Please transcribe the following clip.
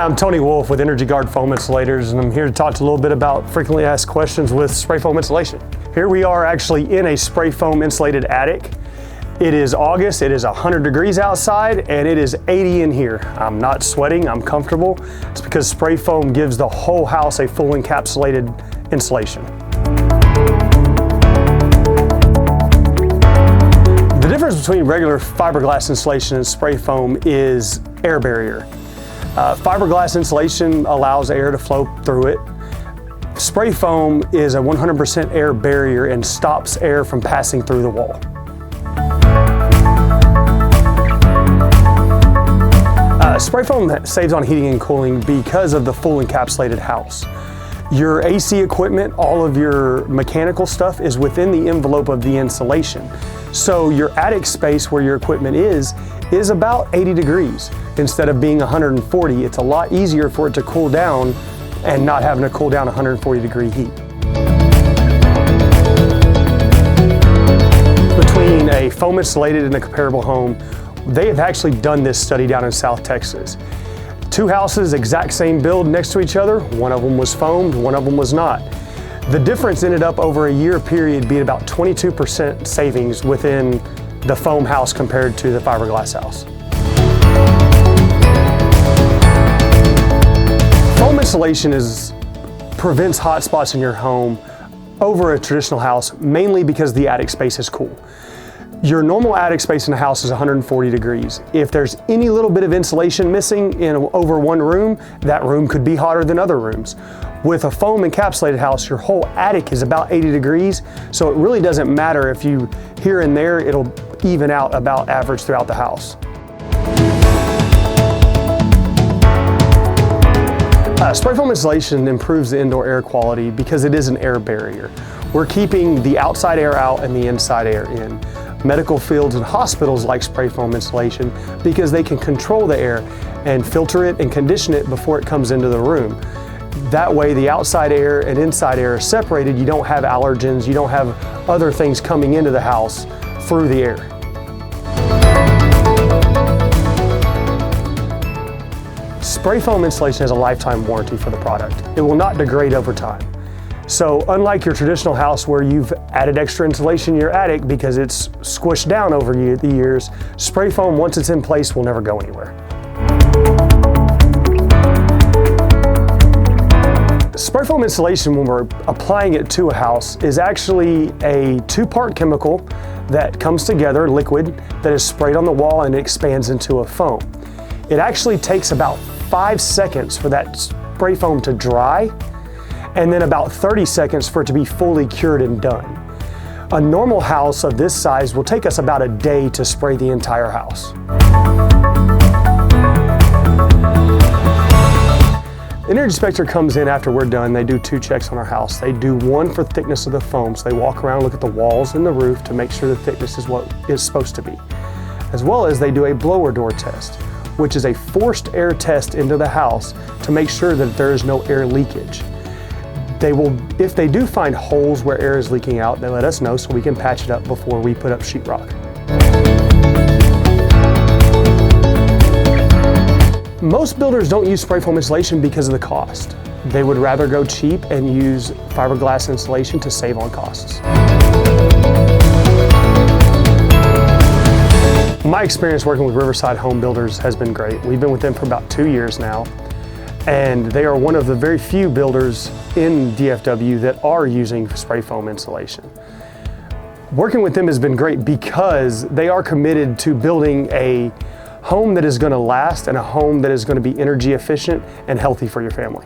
I'm Tony Wolf with Energy Guard Foam Insulators, and I'm here to talk a little bit about frequently asked questions with spray foam insulation. Here we are actually in a spray foam insulated attic. It is August, it is 100 degrees outside, and it is 80 in here. I'm not sweating, I'm comfortable. It's because spray foam gives the whole house a full encapsulated insulation. The difference between regular fiberglass insulation and spray foam is air barrier. Fiberglass insulation allows air to flow through it. Spray foam is a 100% air barrier and stops air from passing through the wall. Spray foam saves on heating and cooling because of the full encapsulated house. Your AC equipment, all of your mechanical stuff is within the envelope of the insulation. So your attic space where your equipment is about 80 degrees. Instead of being 140, it's a lot easier for it to cool down and not having to cool down 140 degree heat. Between a foam insulated and a comparable home, they have actually done this study down in South Texas. Two houses, exact same build next to each other. One of them was foamed, one of them was not. The difference ended up over a year period being about 22% savings within the foam house compared to the fiberglass house. Foam insulation prevents hot spots in your home over a traditional house, mainly because the attic space is cool. Your normal attic space in a house is 140 degrees. If there's any little bit of insulation missing over one room, that room could be hotter than other rooms. With a foam encapsulated house, your whole attic is about 80 degrees, so it really doesn't matter if you here and there, it'll even out about average throughout the house. Spray foam insulation improves the indoor air quality because it is an air barrier. We're keeping the outside air out and the inside air in. Medical fields and hospitals like spray foam insulation because they can control the air and filter it and condition it before it comes into the room. That way the outside air and inside air are separated. You don't have allergens, you don't have other things coming into the house through the air. Spray foam insulation has a lifetime warranty for the product. It will not degrade over time. So unlike your traditional house where you've added extra insulation in your attic because it's squished down over the years, spray foam, once it's in place, will never go anywhere. Spray foam insulation, when we're applying it to a house, is actually a two-part chemical that comes together, liquid, that is sprayed on the wall and it expands into a foam. It actually takes about 5 seconds for that spray foam to dry, and then about 30 seconds for it to be fully cured and done. A normal house of this size will take us about a day to spray the entire house. The energy inspector comes in after we're done. They do 2 checks on our house. They do one for thickness of the foam, so they walk around, look at the walls and the roof to make sure the thickness is what it's supposed to be. As well as they do a blower door test, which is a forced air test into the house to make sure that there is no air leakage. If they do find holes where air is leaking out, they let us know so we can patch it up before we put up sheetrock. Most builders don't use spray foam insulation because of the cost. They would rather go cheap and use fiberglass insulation to save on costs. My experience working with Riverside Homebuilders has been great. We've been with them for about 2 years now, and they are one of the very few builders in DFW that are using spray foam insulation. Working with them has been great because they are committed to building a home that is going to last and a home that is going to be energy efficient and healthy for your family.